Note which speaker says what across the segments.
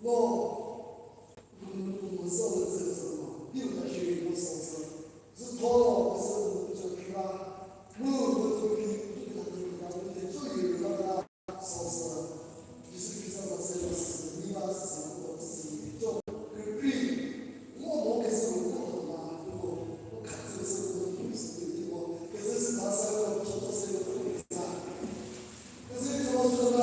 Speaker 1: 我受的这个什么六的学员我手车，是拖了我是就去了，我就有那个手车，就是比较是你把是什么自己就我给是我嘛，我看这个是我的是我，可是他三个做是一个特别差，可是怎么说呢？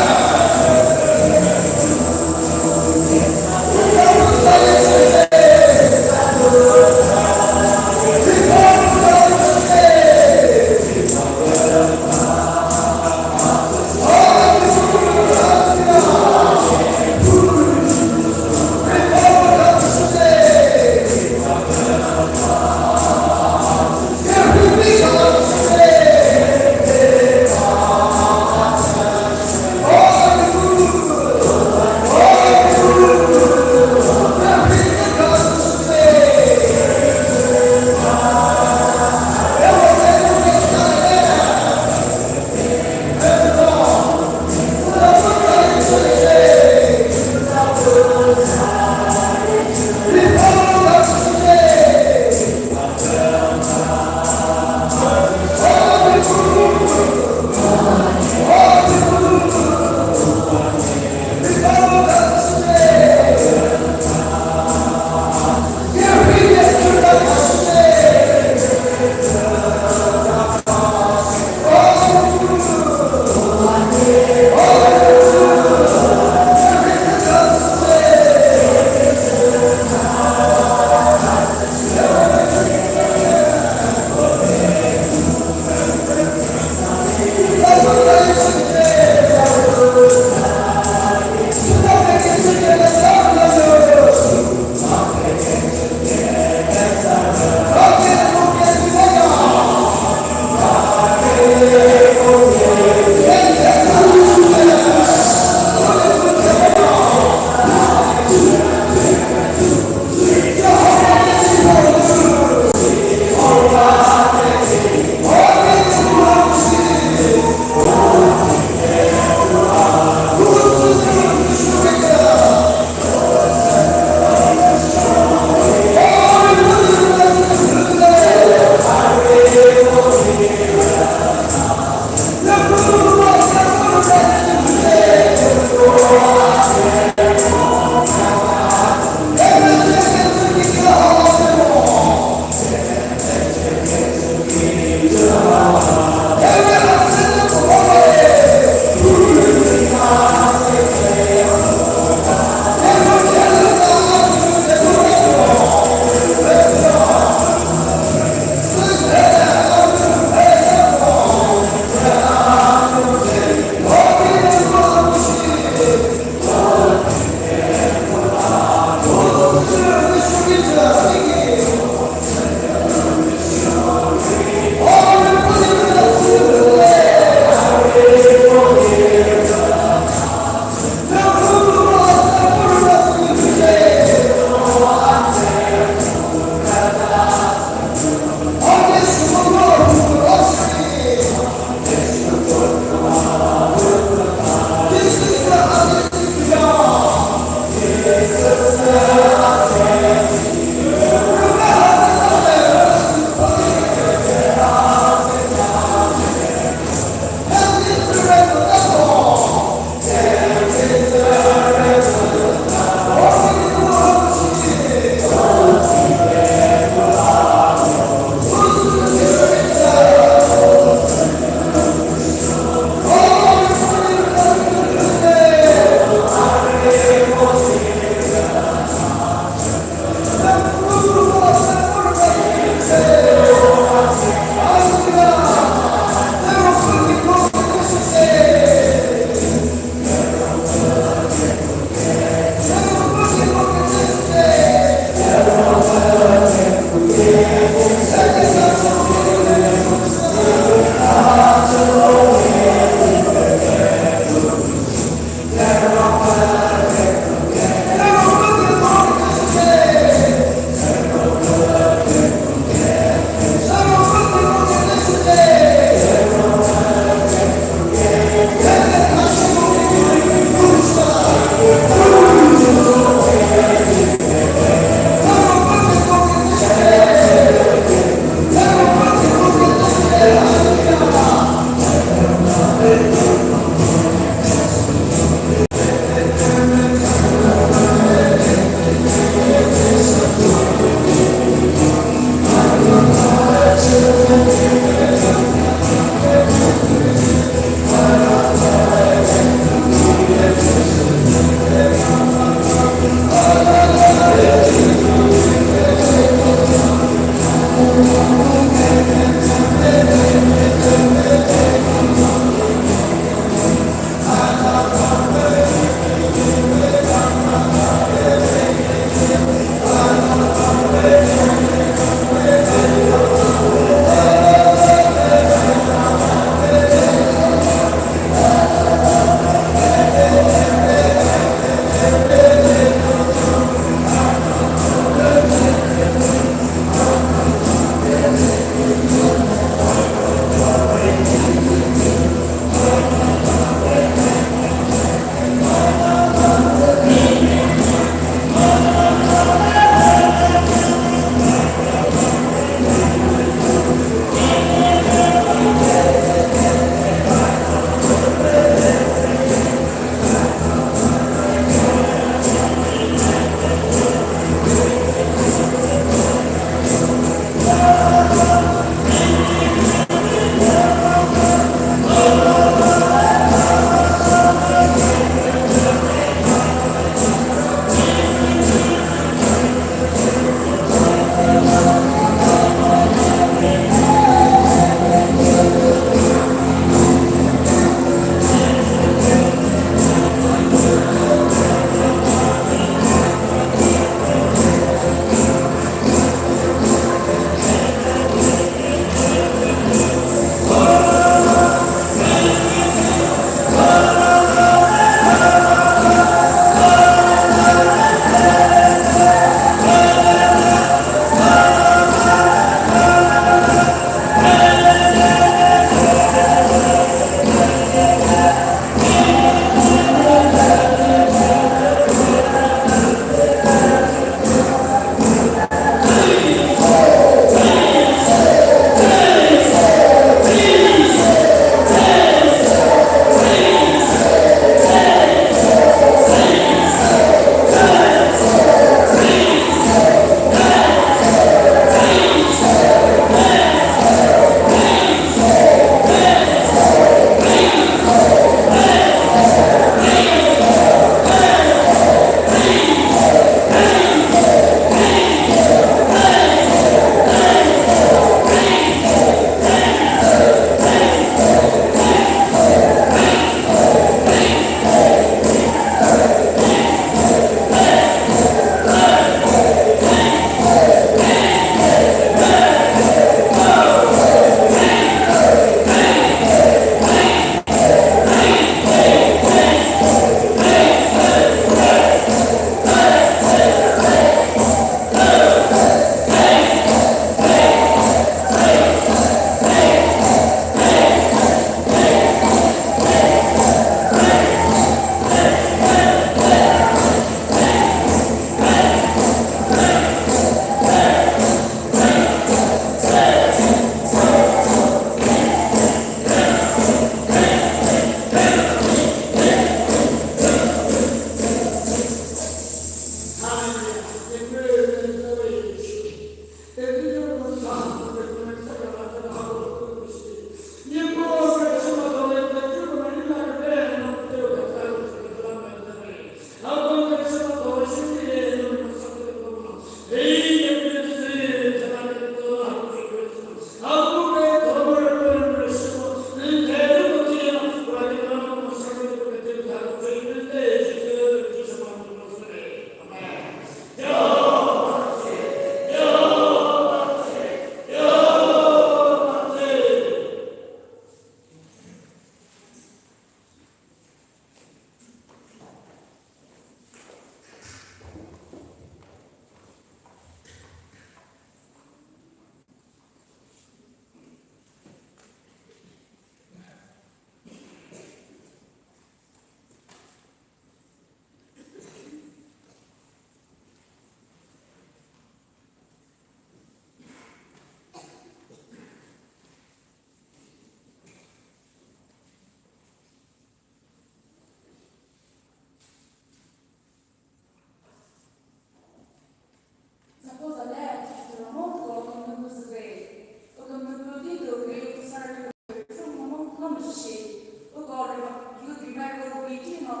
Speaker 1: No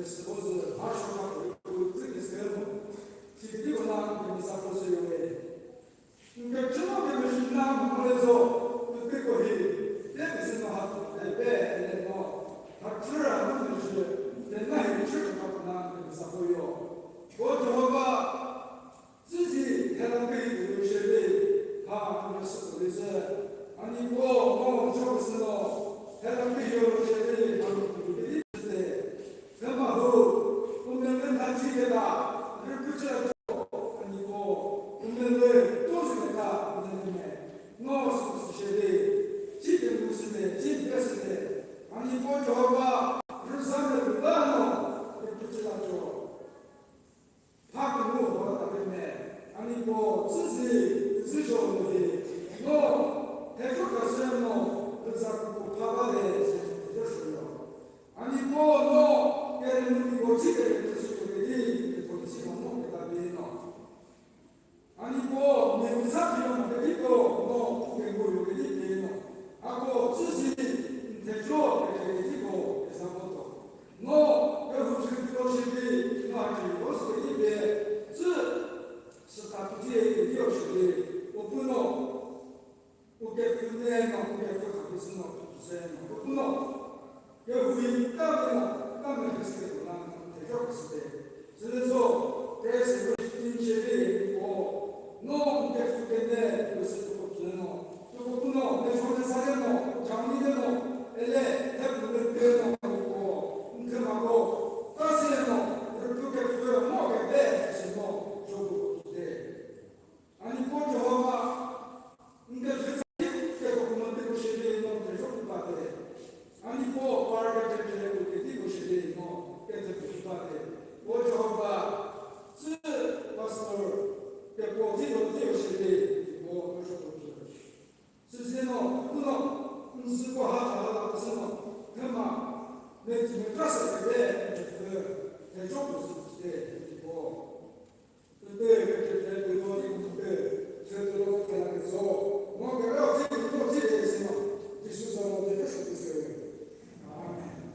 Speaker 2: 스포츠 마쇼가 그렇게 세요. 지금 나 사포스요에 그러니까 처음에 신나 보면서 그때 거기 내가 생각하고 내 닥터를 하는 것이 내가 일주일 갖고 나한테 사포요. 저가 스시 해당되는 것이 하면서 그래서 아니고 저것은 해당되는 것이 바로 그게 있는데 그마도 운명은 단지되다 그렇게 아니고 운명을 또 생각하 운명에 너 스시에 지금 무슨 데 지금 됐을 때 아니고 저가 그런 사람들 나노 그렇게 하죠. 밖으로 보았다 때문에 아니고 스시 스시오는 너 대학 가서는 그래서 파바에 되었어요. 아니고 너 얘는 이거 집에 스시오들이 보시면 뭐 그다음에는 아니고 내 사비용 되기도 너 그거 여기 되는 하고 스시 대조 되기도 해서부터 너 여기 그것이 나한테 무슨 입에 스타트에 되었을 때 오픈어 오게 분내는 오게 갖고 있는 주세요. 오픈어 여기 땀을 했을 때 나는 대적했을 때 그래서 그래서 인체에 있고 너 대fu겠네 그것을 또 주는 또 내 손에 사려노 장미되노 엘레 대부분 되노 있고 그하고 따스해노 그렇게 부여 뭐게 배시노 저거 주대 아니 꼭 저가 근데 세상에 대부분 되고 싶은 놈 대적 받대 아니 꼭 바르게 되게 되고 싶은 놈 대적 받대 뭐 저가 스 파스터 대고 되고 싶은 뭐 그렇게 스스로 그거 쓰고 하다 무슨 그만 내 집에 갔을 때 대적으로 쓰고 그때 그때 그때 저도 그래서 뭐 내가 어떻게 했으면 지수서 되게 싶었어요. 아멘.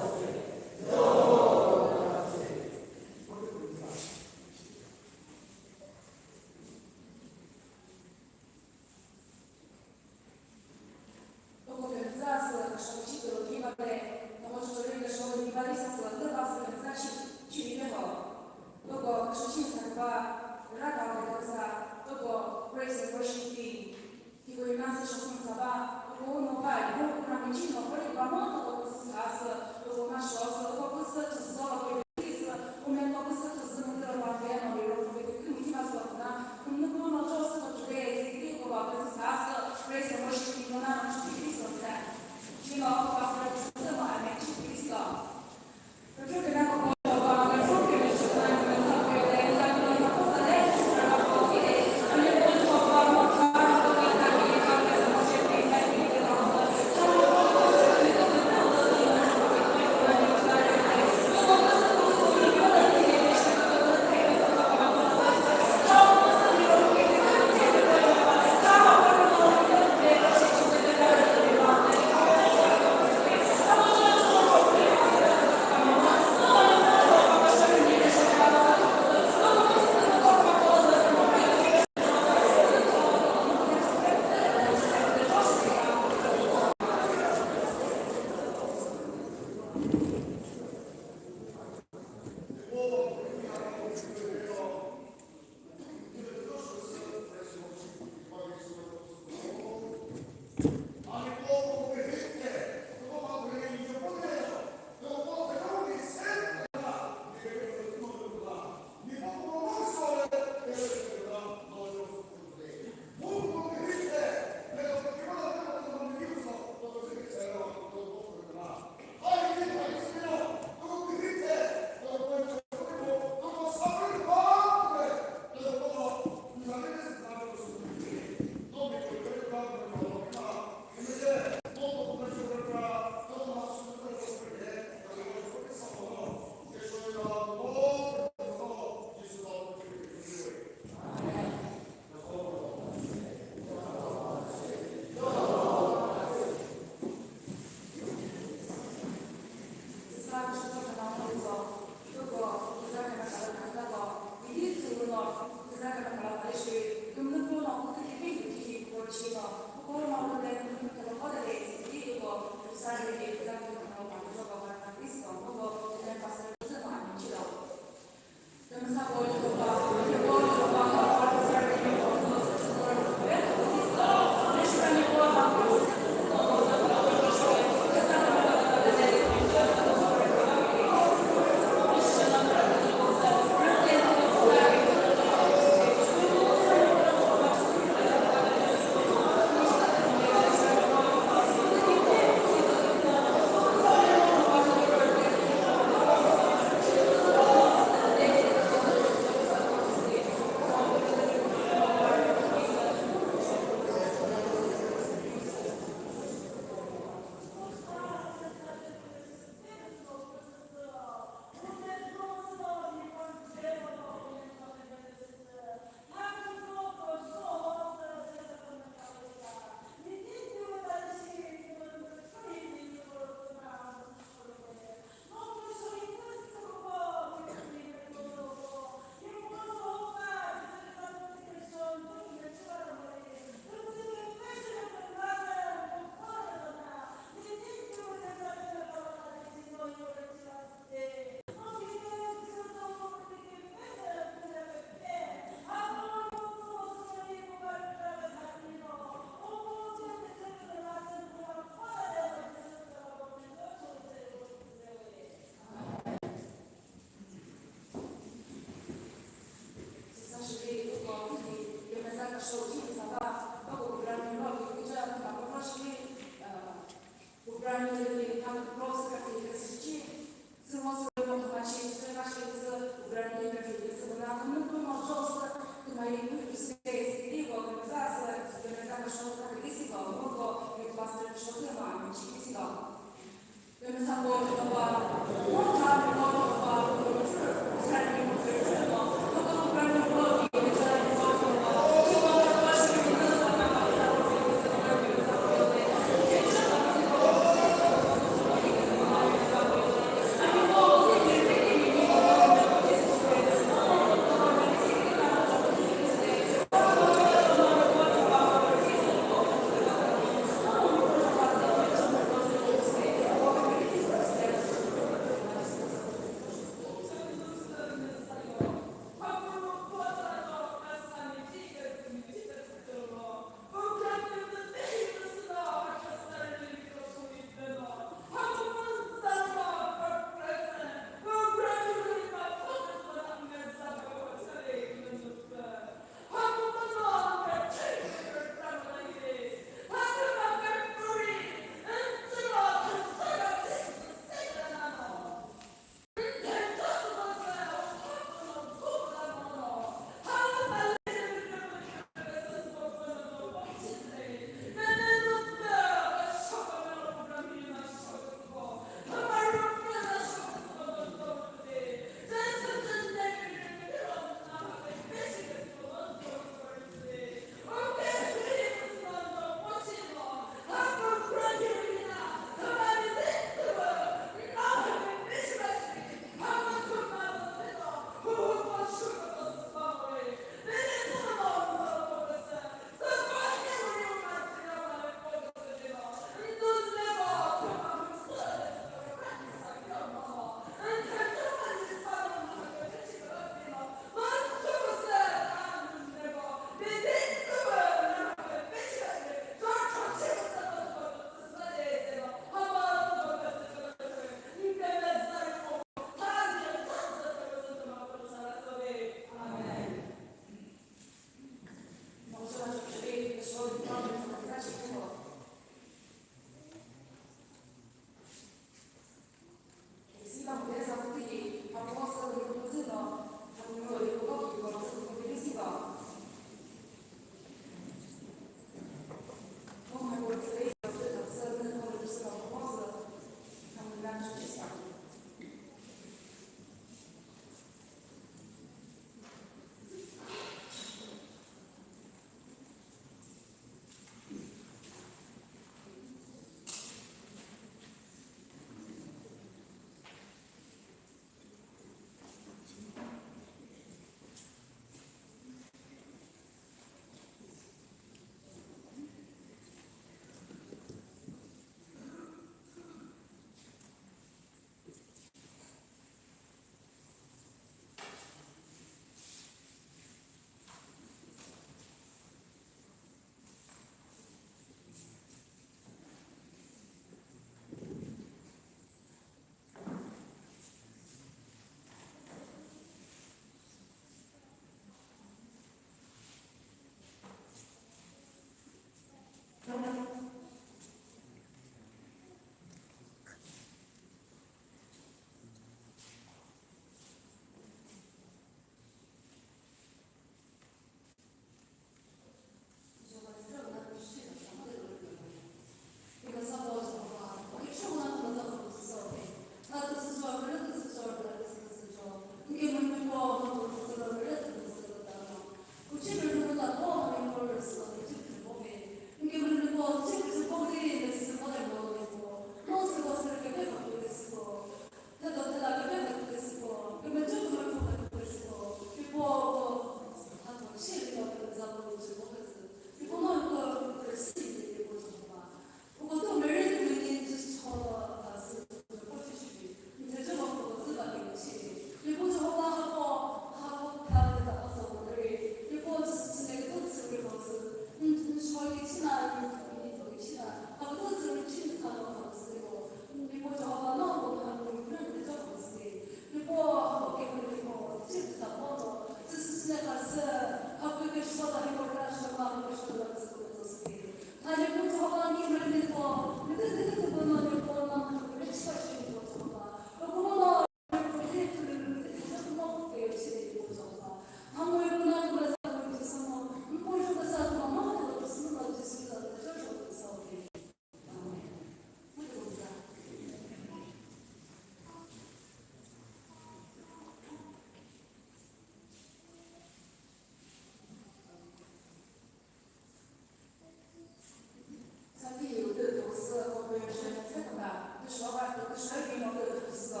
Speaker 3: Zakończenie sekunda, wyszła to też lepiej na to wszystko.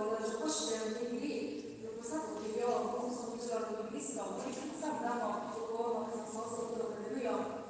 Speaker 3: Ale że koszty nie mieli, to samo kiedy on są widzieli blisko, i sam dano, było na sposób, który wydają.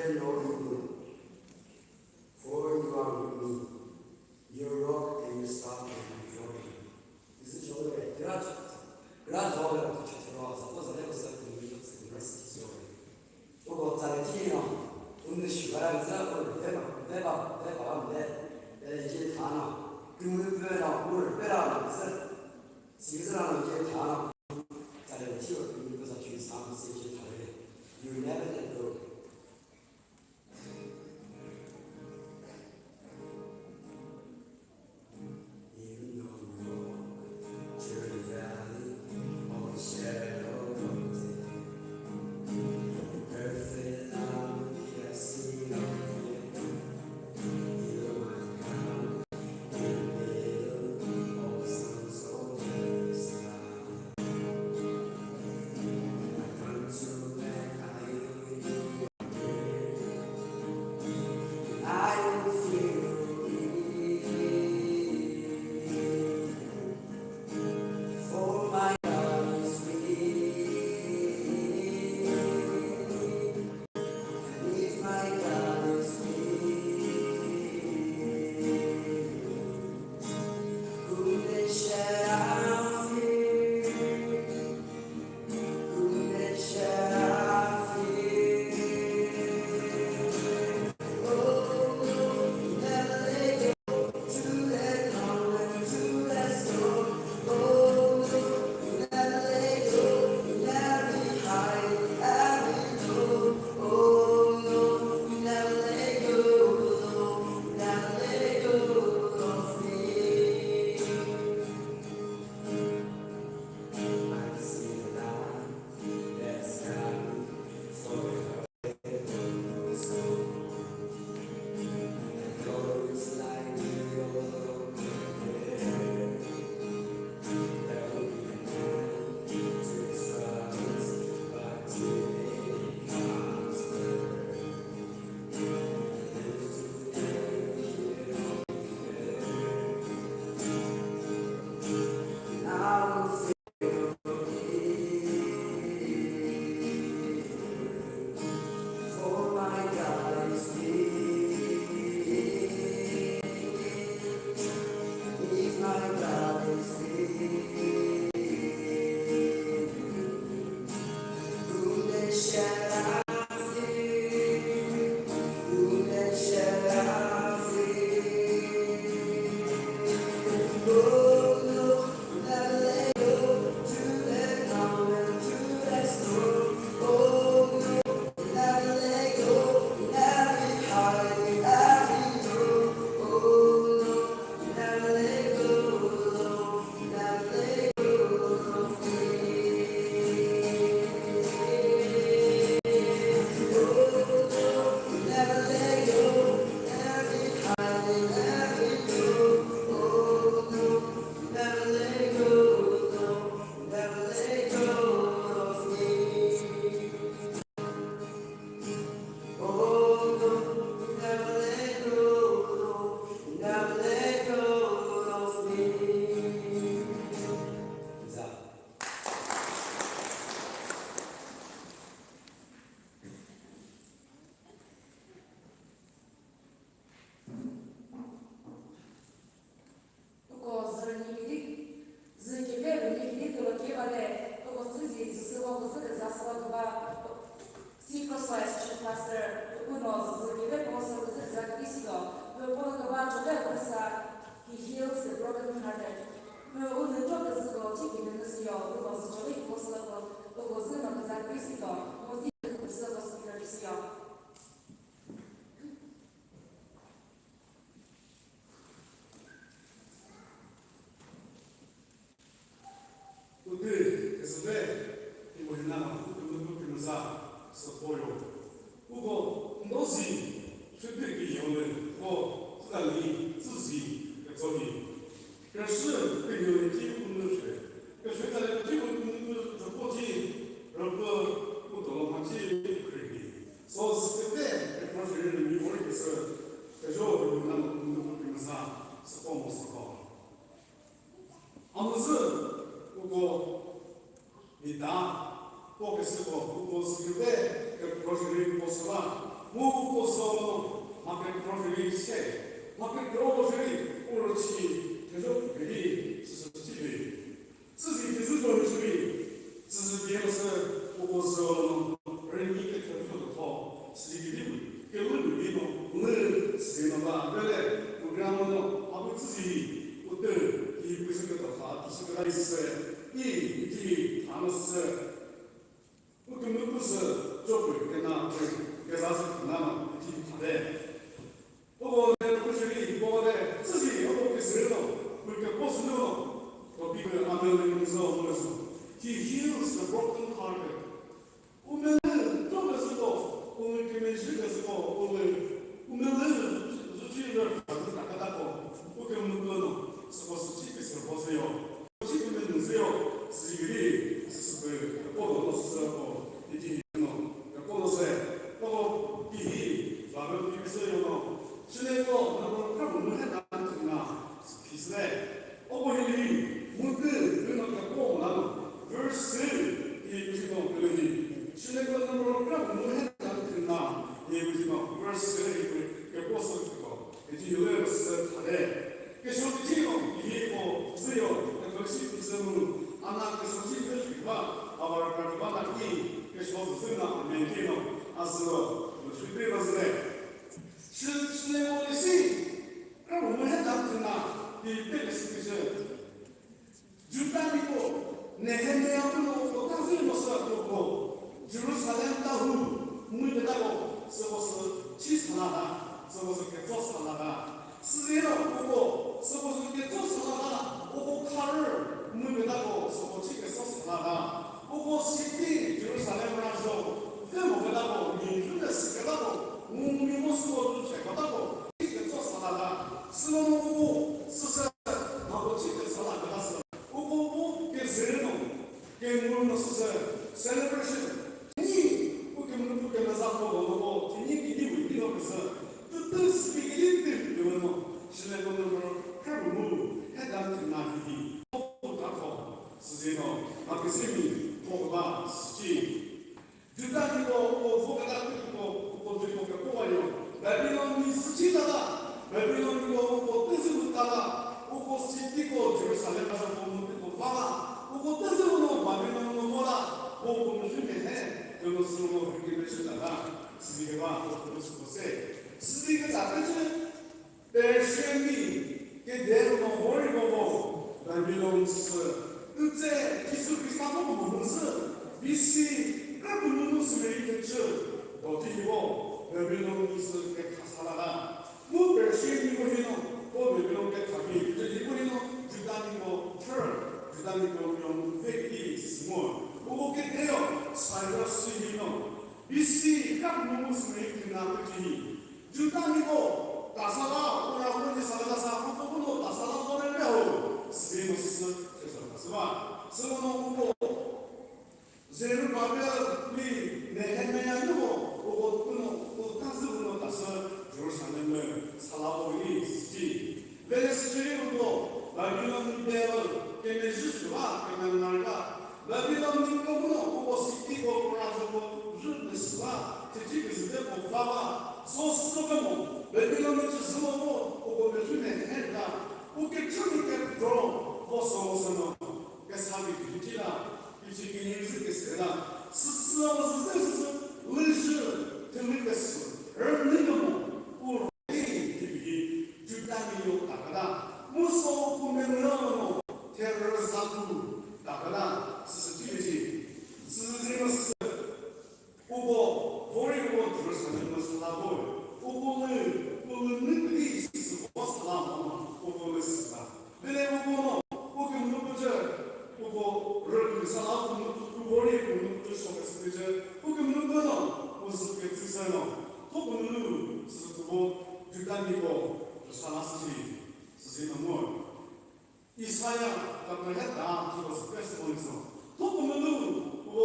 Speaker 4: fear no evil, for you are with me. Your rock and your staff will comfort me. This is your gradual to terrosa, was never certain minutes in rest story. Ugo Tarantino, Undish Baranza, or Veba, 이제 다나 그물을 빼라 물을 빼라 그래서 지그스라는 게 다나 자리를 튀어 그래서 주의 삼스 이제 다르게 you never let go. Even though you walk through the valley of the shadow of death, perfect love can't see no fear.
Speaker 3: He heals the brokenhearted. 오늘 쪽에서 지키는 것이요. 그것은 저희 모습으로 그것은 너무나 그리스도 모든 것을 믿으시오.
Speaker 2: 우리 그래서 이거 했나 그러면서 서포요. 그거 너지 수백이 오는 거 수단이 수지 저기 그래서 그 요인이 없는 수. 그 수단에 지금 그 저거지 그거 또 같이 그러기. 소스 그때 그래서 이 머리에서 그저 그러면서 서포 아무튼 그거 이따 꼭 쓰고 그거 쓸 때 그 프로젝트 모습과 무고서 마켓 프로필이 세 마켓 프로필이 오로치 계속 그리 스스집이 스스 계속 저기 스스 비어서 무고서人一个特殊的套，是一个礼物，给我们礼物，我们是什么？原来我让我们把我自己，我的一不是个的话，是个意思，一他们是，我根本不是做鬼跟那跟啥子跟那么一他的，不过在过去里，我的自己要多给谁了，我给保守了，我比个俺们那个时候我们说，He heals the broken hearted。我们做的时候，我们跟人学的时候，我们人是觉得大个，我跟我们说呢，是不是这个时候是要，这个人是要是一个的，是个报道是说，一定呢，报道是，包括第一，那个比如说有呢，现在个那个他们很难听啊，其实呢，包括你，我跟那个报那个 verse 第不是讲这个的。现在个那个让我们很难听呐，也不知道，verse 给过说这个，已经有的是他的，给手机这种以后只有那个手机是么，啊那个手机的水吧，啊把那个把那给手机真的免费了，啊是有水对了是的，是那个的心，让我们很难听呐，你这个是不是？就当那个那还没有我当时我是那个。예루살렘 따후 문이다고 서버스 치사나다 서버스 개조사나다 스리로 보고 서버스 개조사나다 오고 칼을 문이다고 서버스 개조사나다 오고 시티 예루살렘을 하죠 회목이다고 민주의 스케다고 문미모스고 주체가다고 개조사나다 스노고 스세 하고 치개조사나다 오고 개세르노 개물노 스세 celebration 스리가 작은 내 시행이 내로 버리고 바빌론스 뜻에 기술 비슷하고 무슨 비시 까불는 모습을 이겼죠 어디고 바빌론스 게 가사라가 뭐 ber시행이고 해노 뭐 바빌론게 가기 이거 해노 주단이고 털 주단이고 용 회기 스몰 오게 돼요 사이러스 해노 비시 까불는 모습을 이겼나 주단이고 나사가 오라고니 사라가사 한국으로 나사가 보낼 배우 스데모스 제사가스와 스모노고 제르바벨이 네헤메야고 오고 끊어 탄스으로 나서 예루살렘을 살아보이 스지 베네스리로 바빌론 대어 게메주스와 게멘날가 바빌론 닝고무노 오고 시티고 오라고 준데스와 제지그스데 보파와 소스로가모 베빌론을 지스모고 오고 베준에 했다 오게 처음에 들어 보소서노 그 사비 비티라 비치기 일스게 세다 스스로 스스로 의지 들리겠어 얼리노 우리 비비 주단이요 나가다 무소 보면은 테러사부 나가다 스스지지 스스로 오고 버리고 들어서는 것을 하고 오고를 오는 그들이 있고 살아남아 오고를 쓰다 근데 오고는 오고 문부저 오고를 살아남고 버리고 문부저 속에서 이제 오고 문부는 무슨 게 쓰서요 오고는 쓰고 주단이고 살았지 쓰지는 이사야 같은 했다 그것을 뺏어버려서 오고는 오고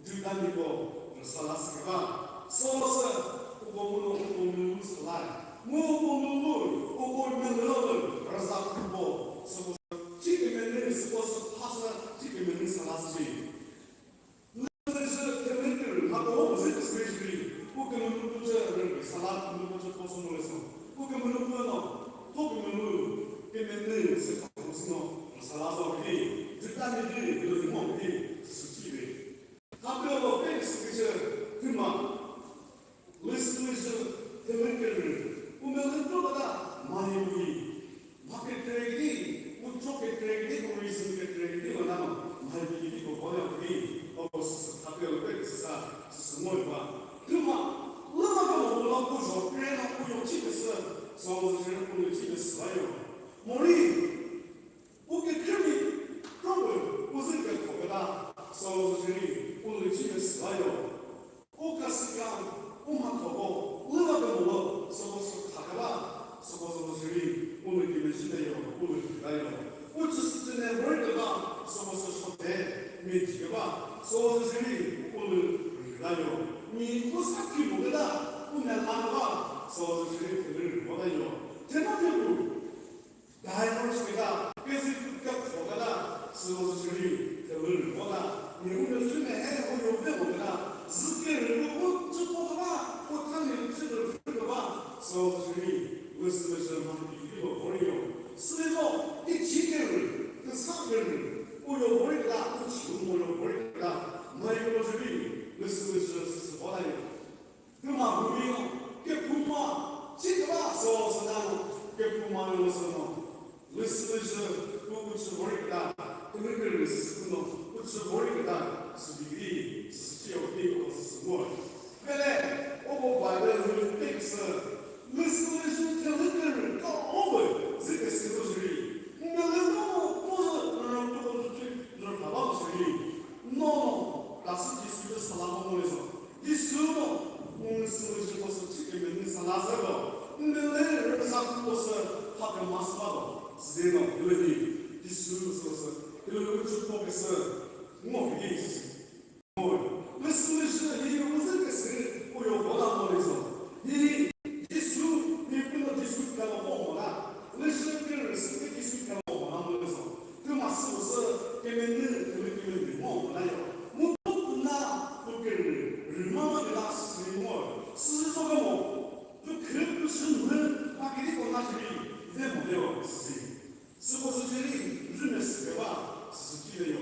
Speaker 2: 주단이고 살았으니까 서서 오고문을 살아 무고문을 오고문을 라사고 서서 지금은 서서 파서 지금은 살았지 그래서 그들을 하고 무슨 스페셜이 오고문을
Speaker 5: 사람 분들 저 고소물에서 그게 물론 그너 토비면은 깨면은 세상으로 살아서 우리 일단이들 이런 몸이 수치를 가벼워 뺑스그저 그만 리스트리스 대문결을 보면은 또보다 많이 우리 밖에 트랙이 우쪽에 트랙이 우리 있으니까 트랙이 원하면 많이 이기고 보내 우리 어버스 가벼워 뺑스사 스스모이와 그만 얼마나 올라오고 저 그래놓고 욕집에서 서울에서 오늘 집에서 와요 머리 어깨 크미 그걸 무슨 게 거기다 서울에서 오늘 집에서 와요 꽃가스가 오만하고 얼마나 먹어 서울에서 가다가 서울에서 오늘 집에 집에요 오늘 가요 어쩌스 전에 월드가 서울에서 ሾ대 미지가 서울에서 오늘 가요 이 무사키 모르다 오늘 하루가 서울시의 글을 보다요 대마대로 다이버스가 그래서 그가 보다가 서울시의 글을 보다 미국의 순에 오요배 모르다 스케를 보고 쫓고가 못하는 일들을 풀어봐 서울시의 의스를 만들고 버려요 그래서 이 지게를 그 사회를 오요 버리다 그 지금 오요 버리다 마이크로들이 의스를 보다요 그만 우리는 깨품마 지금아 서서나는 깨품마는 것은 리스트리스 그것을 버리다 그들을 쓰는 그것을 버리다 수비리 수치요 비고 쓰고 그래 오고 바이블을 텍스 리스트리스 telling 또 오버 지금 쓰고들이 내가 너 봐봐들이 너 라스 디스트 살아보면서 디스노 스무지 것을 지키면 살아서고 내를 사고서 하면 마스바도 스데노 그러니 디스노서 그리고 축복에서 뭐게 있어 뭐 스무지 이 무슨 것을 오요 보다면서 이 디스 이분도 디스가 뭐라 레스트를 쓰게 디스가 뭐라면서 그 마스고서 깨면은 그렇게 뭐라요 뭐나 그렇게 얼마나 나스리고 스스로가 그 무슨 막이리 고나시리 이제 못해요 스포츠들이 무슨 메시지가 스스키래요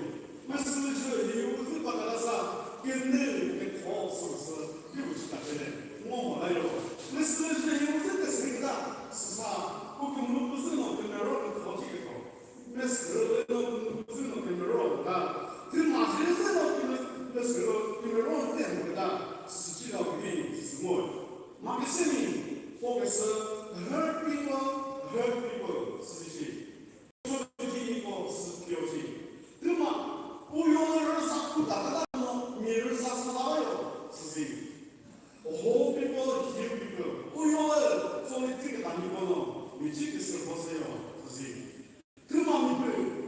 Speaker 5: 말씀을 이 무슨 바가라사 깨는 더 소스 그것이 다네 뭐라요 말씀을 이 무슨 뜻입니다 스사 그 무슨 어떤로 터지겠고 메시지를 무슨 어떤로가 그 마지막에 메시지로 그로 때문에다 스치가 우리 스몰 마케세미 포커스 hurt people 스치 소지고 스피오지 그만 오용을 쌓고 나가다 미를 쌓고 나와요 스치 오 people heal people 오용을 손에 띄게 다니고는 미치겠을 보세요 스치 그만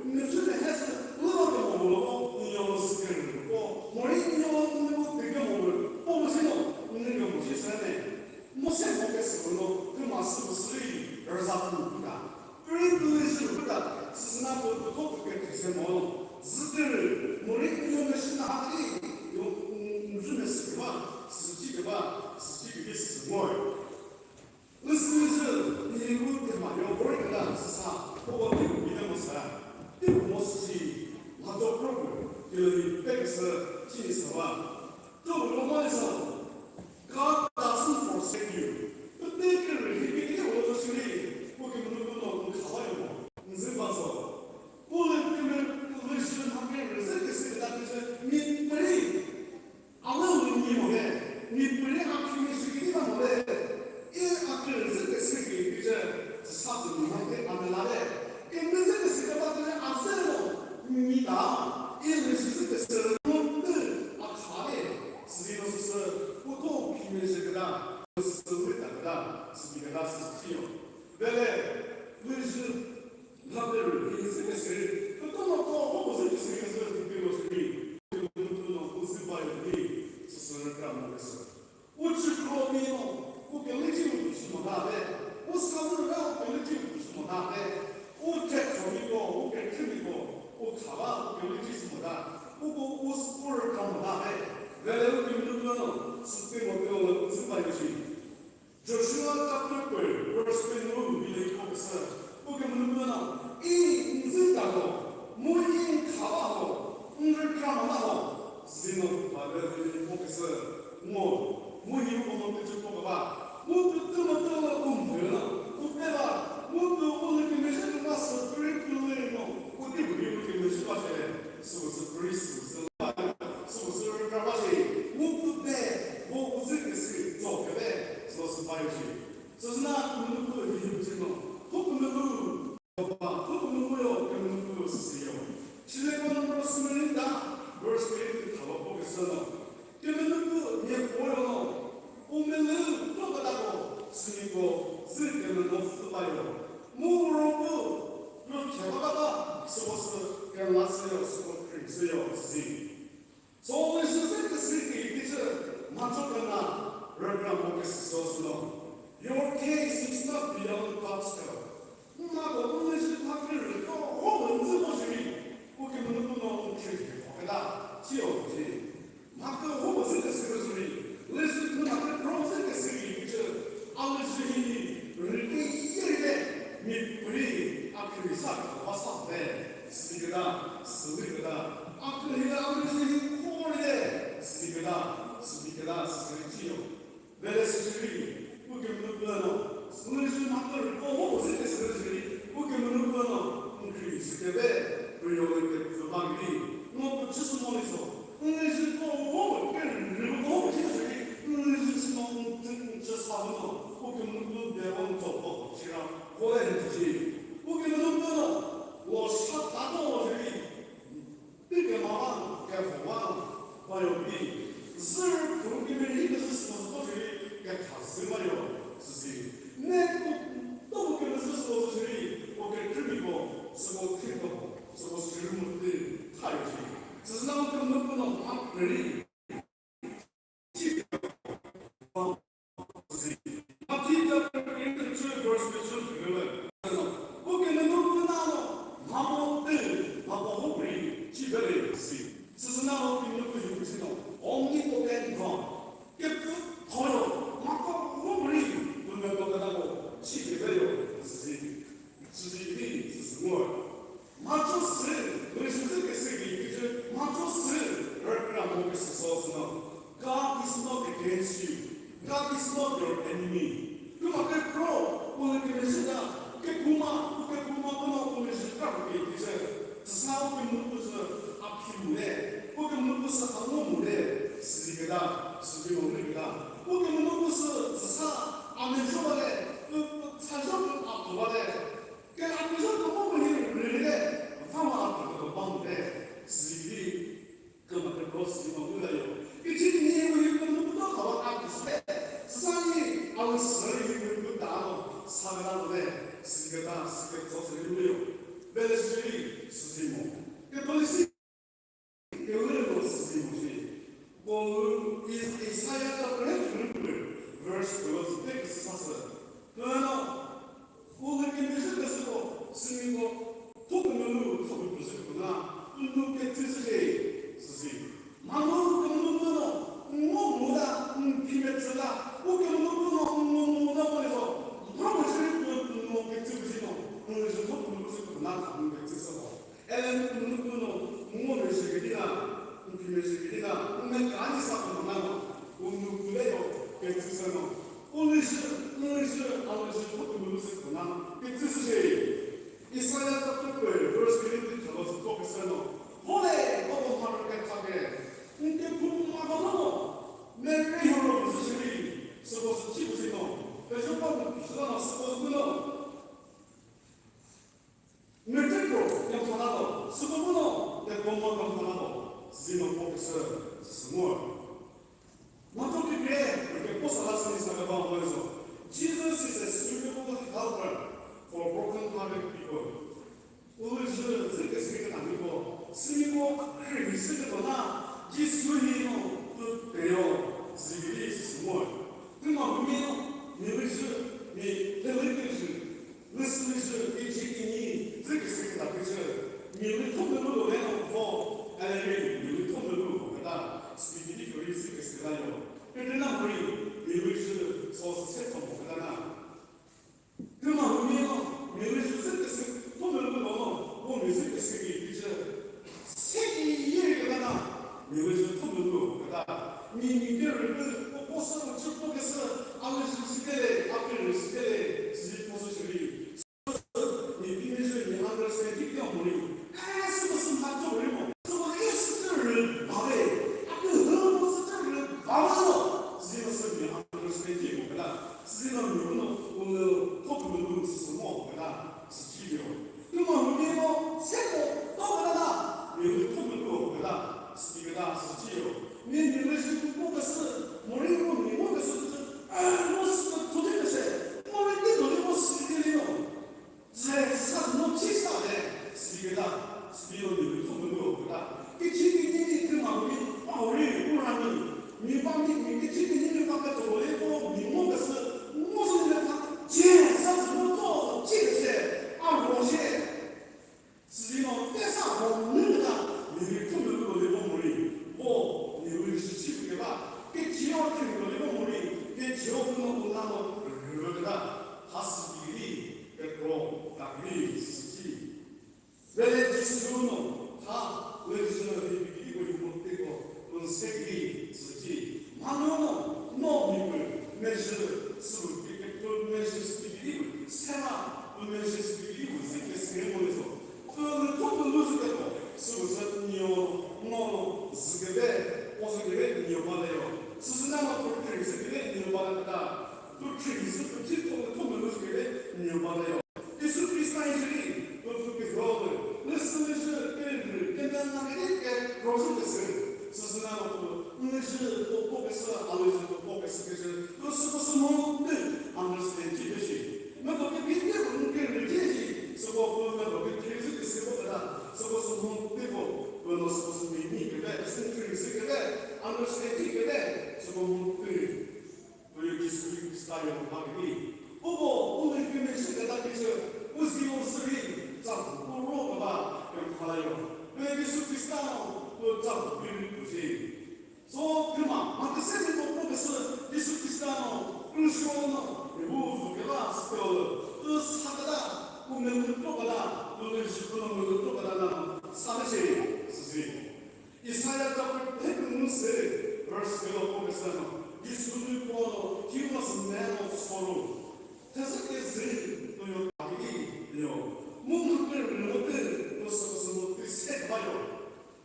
Speaker 5: 무슨 해서 의원을 먹으려고 운영을 쓰게 되고 머리 운영을 되게 먹을 뽑으세요 있는 게 뭐지 세네 못세 먹겠어 그 마스크 쓰리 열사분입니다 그리스를 보다 스스나도 토크게 되세 뭐 스들 머리 운영을 쓰는 아들이 무슨 메시지가 스지가 쓰고 의스는 이분 대마요 머리가 스사 혹은 믿음을 살아 이 모습이 와도 그렇고 여기 백에서 지니서와 또 로마에서 God doesn't forsake you 그때 그 리비기에 오셔서리 거기 누구도 가봐요 무슨 봐서 오늘 그러시는 함께를 쓰겠습니다 그래서 밑불이 아무 의미모에 밑불이 아끼는 시기가 뭐래 이 아끼를 쓰겠으니 그저 사부님한테 안날라래 그래서 그 생각하더니 앞서는 입니다. 이 리스트에서 늘 아카에 스리로스 보통 비밀식이다 스스로다 스리가 스스로요. 왜 리스트 하들을 리스트에서 또 무슨 뜻에서 비밀식이 또 무슨 바이블이 스스로를 까먹었어. 우측으로 미노 우결리지를 무슨 못하대 우스카드가 우결리지를 무슨 못하대 우택 저기고 우결 크기고 우가와 우결리지스보다 우고 우스포를 까먹다대 왜 우결리는 스페 못되는 무슨 바이블이 저 봐야지. 그러나 그는 이름 지금 토크는 토크는 뭐요? 그는 쓰세요. 실내권으로 쓰면다. verse 8 가보겠어. 그는 예 보여. 오면은 똑같다고 쓰이고 쓸 때는 없어봐요. 뭐라고 그렇게 하다가 쓰고서 그냥 놨어요. 쓰고 있어요. 쓰지. 소원을 쓸 때 이제 만족하나 그러나 보겠어. Your case is not beyond God's help. 나도 오늘 실패를 또 혹은 모습이 그렇게 너무 그다 지어지. 막 혹은 쓸 때 소리. Listen to my process 이제 아무리 이렇게 밑불이 앞으로 이사가 왔었는데 스피커다 앞으로 아무리 코리에 스피커다 스피커지요. 베레스들이 우겨문은 오늘 좀 학교를 꼭 쓸 때 쓰러지니 우겨문은 그리스도의 불려올 때 그방이 뭐 주스몬에서 오늘 좀 꼭 그리고 지금 오늘 좀 주스몬 우겨문은 매번 또 제가 고해주지 우겨문은我杀打到我这里，那个嘛，该火嘛，我有病。是普遍的一个是什么？到这里该卡死嘛哟，是谁？那都跟的是什么？这里我给治理过，是我听过，是我知门的太有劲。只是那我根本不能把人力记掉，是谁？他记得别人这个是别人。我给人都不拿了。마법을 지배를 스스로 믿는 것이 무슨 omnipotent God 더러 마법을 분명 거다고 지배를 스스로 스스로 마초스 그래서 쓰기 마초스 그러라고 했었어. God is not against you. God is not your enemy. 그 말을 pro 오늘 그래서 그 부마 오늘 시작하게 이제 사업의 문부서 앞이문에 혹은 문부서 앞문에 쓰기다 혹은 문부서 사 안에서에 사실 앞도발에 그 앞에서 부분이 그런데 파마 앞도 봤는데 쓰기 그 말을 그것이 뭐예요? 이 지금이 우리 문부터 가와 앞에서 세상이 아우스를 그다음 사과하는데 쓰기다 소리를 베레스리 스시모 그 polisi 오늘도 스시모지 뭐 이사야가 그랬을 verse 그것을 텍스트 사서 그러나 오늘 김비서 쓰고 쓰고 도구면으로 탑을 부수구나 이렇게 뜻이 스시 마음 공부는 뭐다 피메트다 오케는 뭐다 그래서 프로그램을 뭐 텍스트지노 오늘 좀 도구를 부수고 나 가는 거 있어서 엘렌 공무원을 시키리나 공필을 시키리나 공면 안이 사고 만나고 공부래요 텍스트는 오늘 도구를 부수고 텍스트지 이사야 같은 verse 그림을 잡아서 토크스는 보내 너무 말을 깨끗하게 이게 부모마다 내 배우로 무슨 쓰고서 치고서 그래서 방금 비슷한 쓰고서는 내 뜻으로 그냥 하나도 쓰고는 내 공부만 하나도 쓰지만 포커스 스몰 먼저 그게 포스하는 이사가 봐서 Jesus is a suitable helper for broken-hearted people. 오늘 쓸게 쓰기는 아니고 쓰고 글을 쓰거나 지수히노 뜻대로 쓰기 measure 수 그 measure 스피릿 세마 그 measure 스피릿 이렇게 세모에서 그 통은 무슨데도 수서 니오 노 스게베 오스게베 니오 받아요 수스나마 그렇게 스게베 니오 받았다 또 크리스 그 tip통은 통은 무슨게베 니오 받아요 예수 그리스도인들이 그렇게 그러고 말씀을 때를 끝난다게 그러셨어요 수스나마 그 뽑에서 알려서 뽑에서 그 수고스 모든 understand 기듯이 뭐그 빈대로 그를 제지 수고 그러면 그 계속 쓰고다 수고스 모든 그 수고스 미니 그게 센트리스 그게 understand 그게 수고 그 기술 스타일로 하기 보고 오늘 그 메시지가 그저 우스기우스리 자 보러가 영화요 왜 예수 그리스도 그 자, 그지 So, prima, anche se il professore Gesù Cristiano, cruciano, e uso che va, spero, sagada, come un tocada, dove si conoscono tocada, sabe sì. Isaia chapter 10, verse 12, Gesù il buono, he was a man of sorrow. Tesa che si, no yagi, no, mungu per note, no so che se vaio,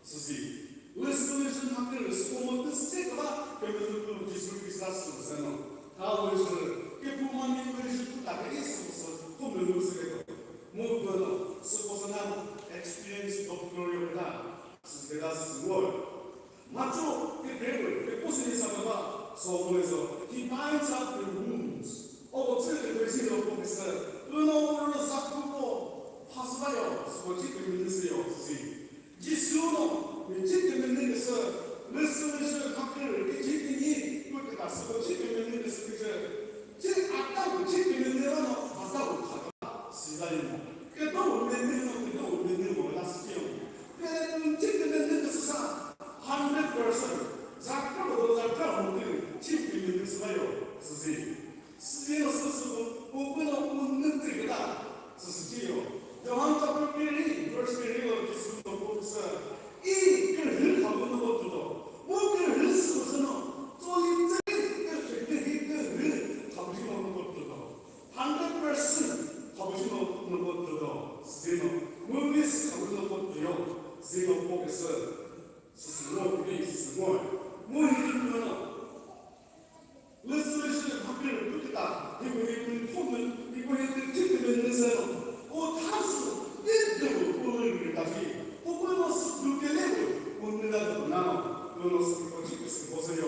Speaker 5: sì. Restoration 학교를 스포먼트 스테이크가 결국은 기술 비싸스잖아. 다음에서 그 부모님 그리스도 나에게 있어서 또 명무스레도 뭐도 스포서나 experience of glory다. 스테다스 월 맞죠? 그 배울 그 무슨 이사가 서울에서 he binds up the wounds. 어떻게 되시는 프로페서 은어로 싹고 파스바요. 스포츠 그리스요. 지수로 지금은 그래서 레슨을 학교를 지금이 그렇게 갔어. 지금은 그래서 지금 아까고 지금은 내가 아까고 가다 시간이다. 그또 올면은 그또 올면은 몰랐지요. 그래도 지금은 그래서 100% 작가도 작가도 지금은 그래서 봐요. 선생님 스스로 스스로 오픈을 없는 뜻이다. 스스로요. 요한 chapter 1 verse 1을 기술로 보면서 이 글을 가보는 것도 뭐그를 쓰고서는 쪼임적인 그 가보시는 것도 100% 가보시는 것도 세노 뭐미스 가보는 것도요 세노 보면서 스스로 그게 스스로 뭐 이런 레스레시 학교를 붙였다 이거는 폼은 이거는 지금은 타스 떼도 오늘 다시 오늘로서 그게는 오늘날도 나눠 오늘로서 그것이 보세요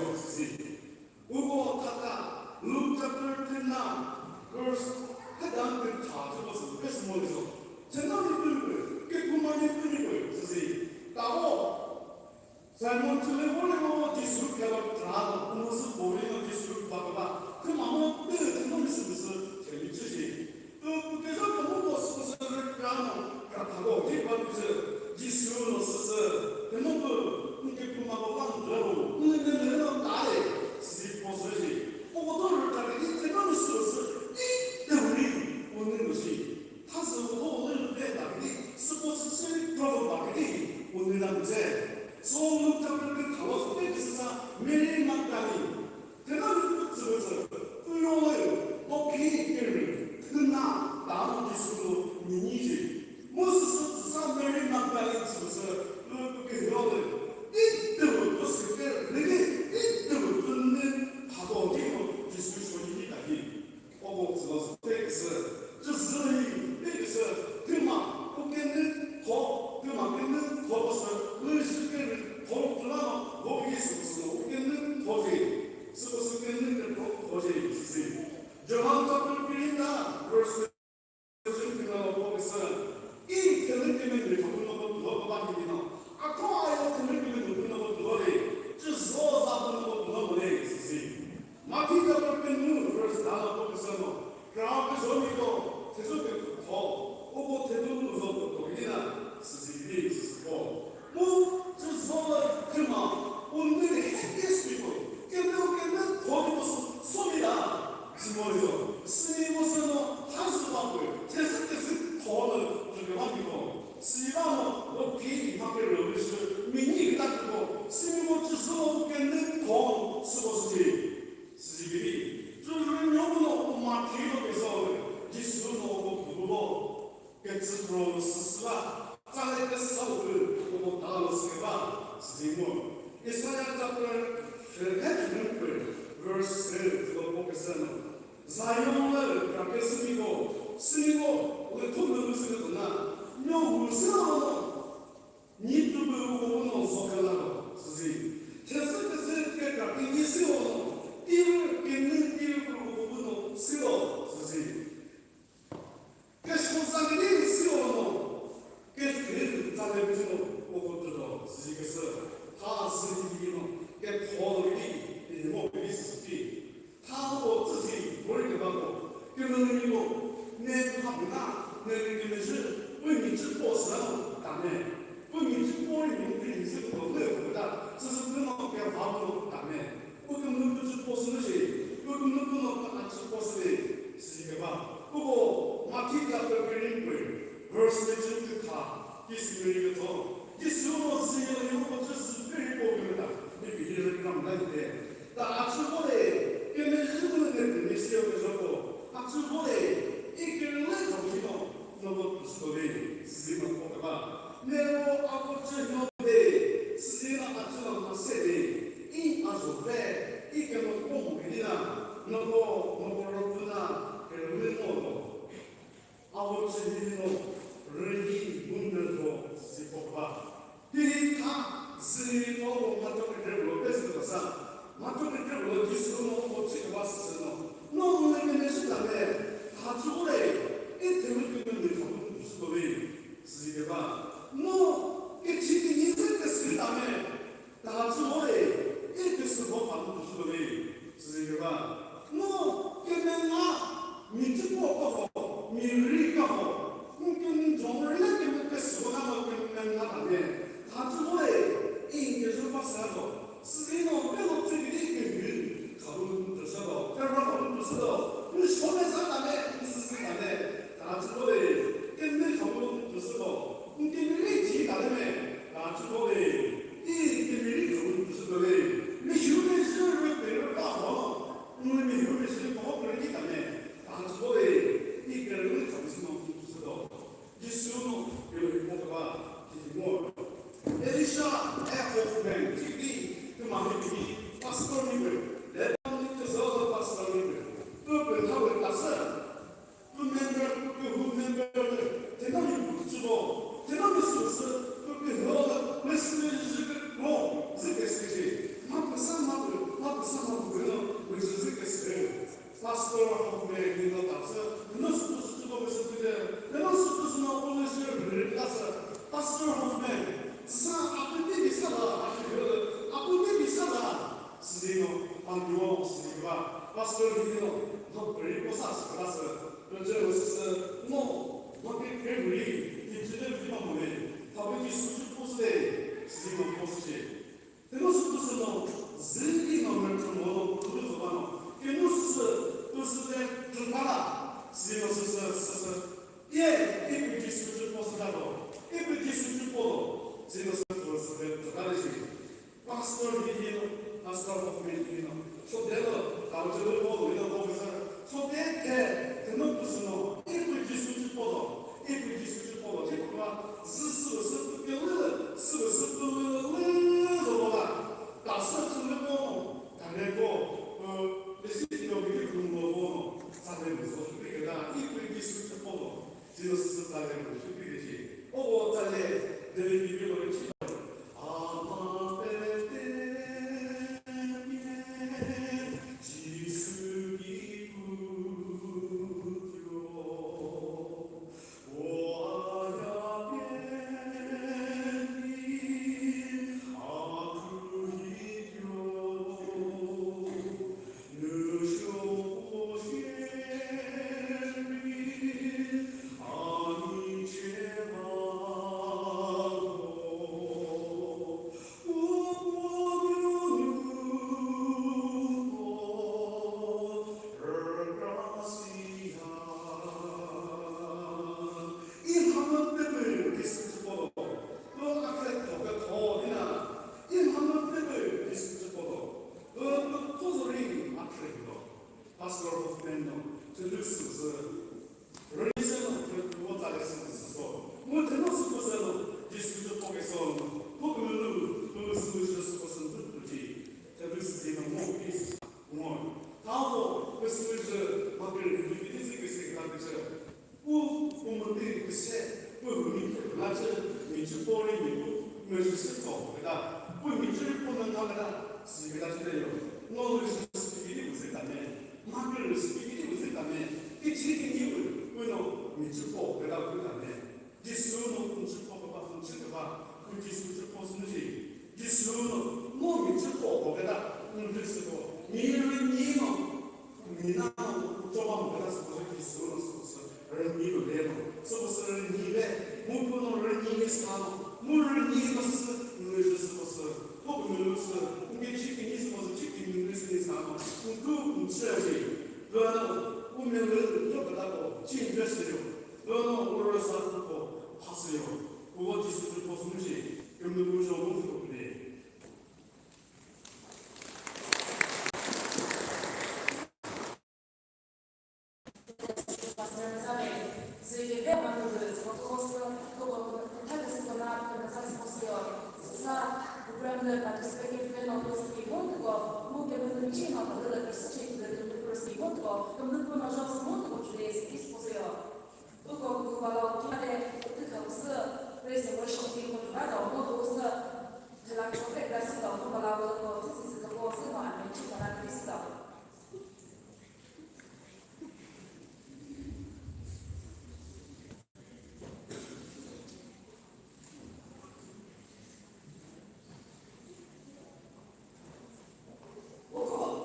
Speaker 5: 오고 타다 룩잡을 텐나 그래서 해당 그 자주로서 그래서 뭐래서 전남이 끌고 깨끗만이 끌고 선생님 따고 잘못 틀려보려고 기술을 배워라 무슨 모르는 기술을 받아봐 그 마음은 전남이 쓰면서 재밌지 그래서 그것도 스스로를 하고 기반에서 지수로 써서 대목을 이렇게 품하고 만들고 내는 나의 스티포스지 오도를 따르기 대목을 써서 이 때문에 오는 것이 타스도 오늘 내다기 스포츠 프로그램이 오늘 남제 소문적인 가와서 빼기서 매일 만나니 대목을 쓰면서 끌어와요 높이 그나 나무 기술로 미니지 무슨 사람들이 막다니 있어서 그렇게 해오는 이때로 떴을 때 내게 이때로 떴는 파도기로 기술 소리까지 오고 들어서 때에서 저스이 때에서 그만 오겠는 더 그만겠는 더버서 의식을 더 불러나 거기에서 오겠는 더지 쓰고서 겠는 그 더지 있으세요. John chapter 3 verse 7 이天里面的他们那个多把你呢，他呀天里面的那个多嘞，这说啥不那个多么嘞，是不是？马天的那边路 verse 哪个不是么？然后个说那个这说的好，我天都不说不对的，是是的，是不？我这说了什么？我们的黑的水果，跟那多的不是说的啦。뭐죠? 스님으로서는 한수밖에 테스트에서 더는 중요하고 스님은 높이 학교를 얻으시고 민익이 닦고 스님으로서 없겠는 더 쓰고서지 스님이 마티로에서 예수노고 부부로 게츠로 스스가 짤레게 사우를 보고 나왔으니까 스지모 이스라엘 작별 해주는 글 verse를 보겠으면 자용을 그렇게 쓰미고 우리 돈을 쓰거나 명우스러운 니트를 보고는 속하라고 쓰지 제스께서 그렇게 이스요 띠를 깼는 띠를 보고는 쓰어 쓰지 그 손상이 쓰어는 그 자네부터 보고 들어 쓰지께서 다 쓰기는 그 포들이 일곱 비슷히 타고 뜻이 몰려가고 그러므로 내 합나 내 것을 의미를 보스라고 다음에 의미를 보이는 그림을 보고보다 스스로 그냥 바로 다음에 어떤 것을 보스는 어떤 것을 같이 보스를 쓰니까 그거 마티가 그림을 verse를 쭉다 기스미리부터 기스로 쓰이는 것을 보입니다. 이 비리를 감당인데 나 아침보에 깨매주는 데 미스여져서 아침보에 이 길을 정신도 너무 부스도리 쓰지만 보다가 내로 아버지 형데 쓰지나 아침은 세대 이 아주배 이 길을 공부이나 너무나 그런 모도 아버지 형도 르기 문들도 쓰고봐 이다 쓰고 맞쪽을 들고 뺏어서 맞쪽을 들고 기술로 못치고 왔었어 너무 내게 시다에 가지고래 이 대물 끄는 거 무슨소리 쓰지게봐 너이 지금 인생 때 쓰다에 가지고래 이 뜻으로 받는 무슨소리 쓰지게봐 너 깨면나 미치고 없고 미리가고 꿈꾸는 정을 내게 쓰고 나면 끝나가네 가지고래 이 것을 봤어도 쓰기는 빼놓치기 가본 뜻으로 빼놓은 뜻으로 그 손에 사람에 있으시다네 가지고래 끝내 가본 뜻으로 꿈꾸는 지 다음에 가지고래 이 깨밀이 가본 뜻으로 미슈메스를 빼놓고 미슈메스를 보고 그러기 때문에 가지고래 이 깨를 가지고 뜻으로 예수는 여기 보다가 뭐 에리샤 에호프맨 특히 그 마음이 파스토님을 내방에서 파스토님을 또 변하고 있다서 그 멤버를 대단히 붙이고 대단히 쓰면서 그 여러 메시지를 뭐 쓰겠지 마크 그는 우리 쓰겠어요 파스토 호프맨 이거 답서 그는 쓰면서 그때 내가 쓰면서 오늘 시를 가서 파스토 호프맨 아플 때 비싸다. 스디노 안주어 스디가 파스토리노 너 버리고 사서 가서 그저 무슨 너 배불리 기준을 비만 보내 답이 수주 포스에 스디노 포스지 데모스토스노 즈리노를 좀뭐 그러서 봐노 게노스 포스에 들어가라 스디노스 예 이렇게 수주 포스다도 이렇게 수주 포도 스디노스 포스에 들어가듯이 파스토 호프맨이노 소대로 나오저를 보고 이런 거기서 소대에 그놈 무슨노 일부 기술주 보도 제가 스스로 저보다 나서 주려고 다내고 레시피로 이렇게 공부하고 사람을 소식이다 일부 기술주 보도 지어서 다내고 소식이지 오고 잘래 내리 비비고 치这就是人生그거 잘했으면 있어서 뭐 대놓고 것은 예수도 보고서 복음을 쓰면서 것은 그렇지 저들스는 뭐 있어 뭐 다음도 그 쓰면서 막을 리뷰해서 그 생각하면서 부모들이 글쎄 부모님 나저 미주보리 미고 면수스도 그다 부 미주를 보는 나가다 시기가 지내요 너를 스피릿이 무슨 다음에 막을 스피릿이 무슨 다음에 이 지리긴 이유를 왜너 미주보 그다 그 다음에 예수는 미주보가 훔치다가 그 예수 미주보 쓰는지 예수는 뭐 미주보 거기다 쓰고 미를 니는 미나는 조금 받아서 보세요 예수는 쓰고서 미를 내놓 쓰고서 니에 무분을 니에 사노 물을 니에 것을 물을 쓰고서 혹은 물을 우리 치킨이 있어서 치킨 물을 사노 그 훔쳐야지 너는 운명을 쫓아가고 진주했어요 너는 올라서 듣고 봤어요 그거 지수를 보수는지 염두를 좀 그래
Speaker 2: Oh,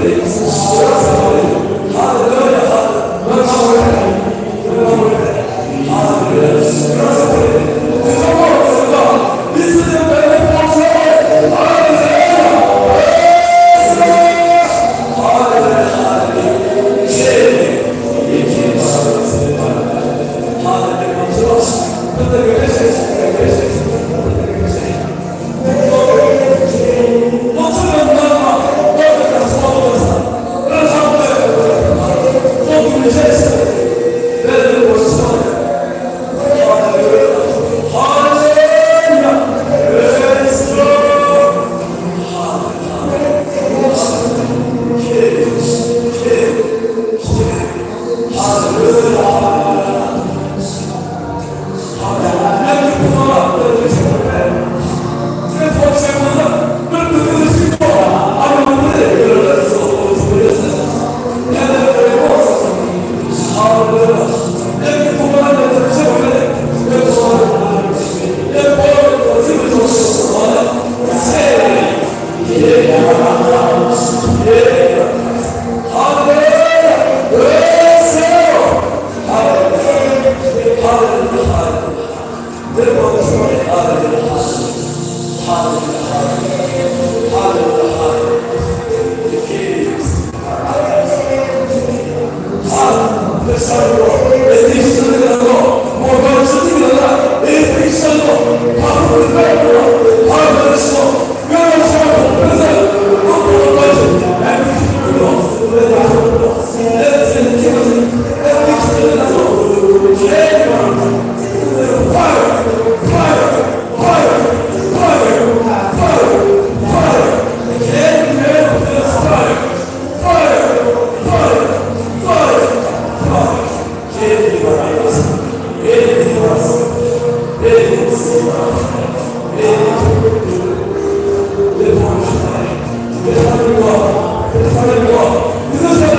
Speaker 2: This is